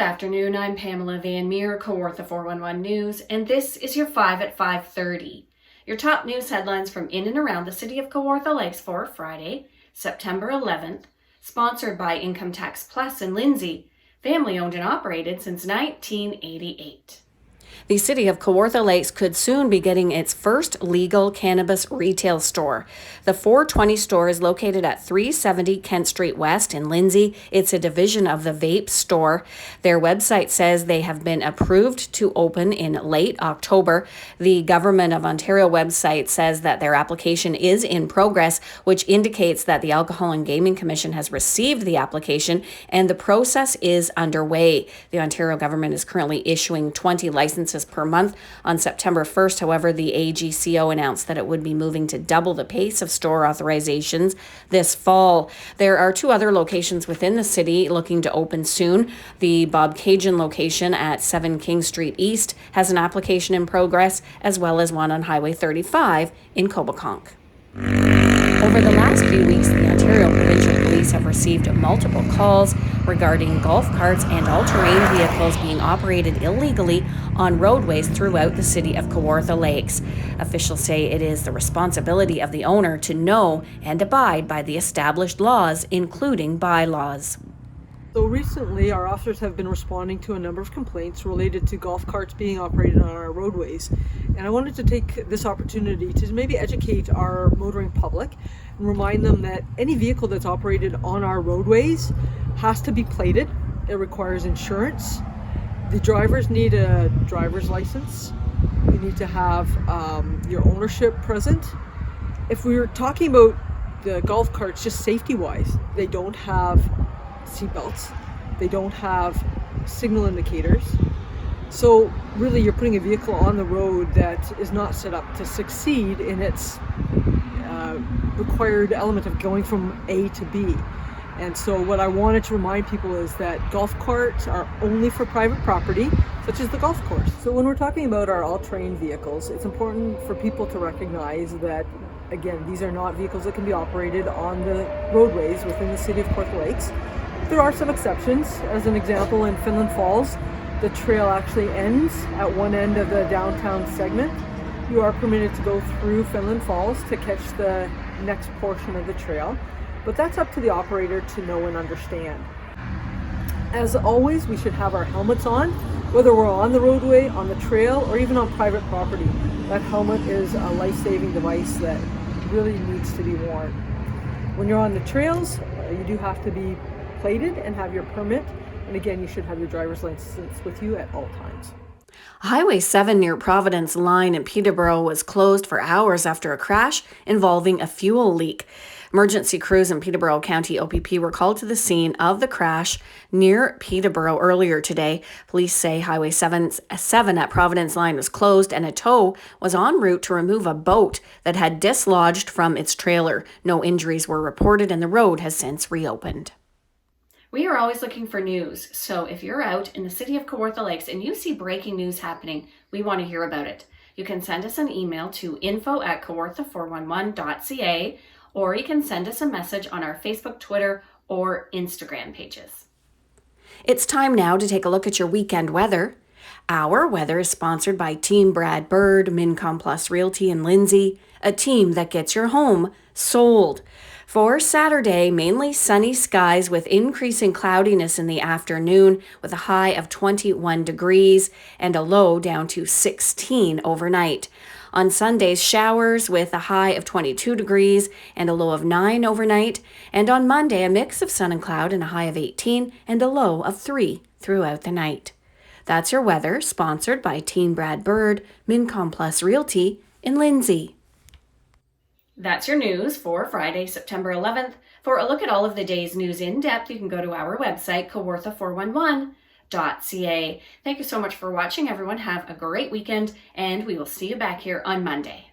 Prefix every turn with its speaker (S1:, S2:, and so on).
S1: afternoon, I'm Pamela Van Meer, Kawartha 411 News, and this is your 5 at 5:30. Your top news headlines from in and around the City of Kawartha Lakes for Friday, September 11th, sponsored by Income Tax Plus in Lindsay, family owned and operated since 1988. The City of Kawartha Lakes could soon be getting its first legal cannabis retail store. The 420 store is located at 370 Kent Street West in Lindsay. It's a division of the Vape store. Their website says they have been approved to open in late October. The Government of Ontario website says that their application is in progress, which indicates that the Alcohol and Gaming Commission has received the application and the process is underway. The Ontario government is currently issuing 20 licenses per month. On September 1st, however, the AGCO announced that it would be moving to double the pace of store authorizations this fall. There are two other locations within the city looking to open soon. The Bob Cajun location at 7 King Street East has an application in progress, as well as one on Highway 35 in Coboconk. Over the last few weeks, the Ontario Provincial Police have received multiple calls regarding golf carts and all-terrain vehicles being operated illegally on roadways throughout the City of Kawartha Lakes. Officials say it is the responsibility of the owner to know and abide by the established laws, including bylaws.
S2: So recently, our officers have been responding to a number of complaints related to golf carts being operated on our roadways. And I wanted to take this opportunity to maybe educate our motoring public and remind them that any vehicle that's operated on our roadways has to be plated. It requires insurance. The drivers need a driver's license. You need to have your ownership present. If we were talking about the golf carts, just safety-wise, they don't have seatbelts, they don't have signal indicators. So really you're putting a vehicle on the road that is not set up to succeed in its required element of going from A to B. And so what I wanted to remind people is that golf carts are only for private property, such as the golf course. So when we're talking about our all-terrain vehicles, it's important for people to recognize that, again, these are not vehicles that can be operated on the roadways within the City of Kawartha Lakes. There are some exceptions. As an example, in Finland Falls, the trail actually ends at one end of the downtown segment. You are permitted to go through Finland Falls to catch the next portion of the trail, but that's up to the operator to know and understand. As always, we should have our helmets on, whether we're on the roadway, on the trail, or even on private property. That helmet is a life-saving device that really needs to be worn. When you're on the trails, you do have to be plated and have your permit, and again, you should have your driver's license with you at all times.
S1: Highway 7 near Providence Line in Peterborough was closed for hours after a crash involving a fuel leak. Emergency crews in Peterborough County OPP were called to the scene of the crash near Peterborough earlier today. Police say Highway 7 at Providence Line was closed and a tow was en route to remove a boat that had dislodged from its trailer. No injuries were reported and the road has since reopened. We are always looking for news, so if you're out in the City of Kawartha Lakes and you see breaking news happening, we want to hear about it. You can send us an email to info@kawartha411.ca, or you can send us a message on our Facebook, Twitter, or Instagram pages. It's time now to take a look at your weekend weather. Our weather is sponsored by Team Brad Bird, Mincom Plus Realty in Lindsay, a team that gets your home sold. For Saturday, mainly sunny skies with increasing cloudiness in the afternoon with a high of 21 degrees and a low down to 16 overnight. On Sundays, showers with a high of 22 degrees and a low of 9 overnight. And on Monday, a mix of sun and cloud and a high of 18 and a low of 3 throughout the night. That's your weather, sponsored by Team Brad Bird, Mincom Plus Realty in Lindsay. That's your news for Friday, September 11th. For a look at all of the day's news in depth, you can go to our website, kawartha411.ca. Thank you so much for watching, everyone. Have a great weekend, and we will see you back here on Monday.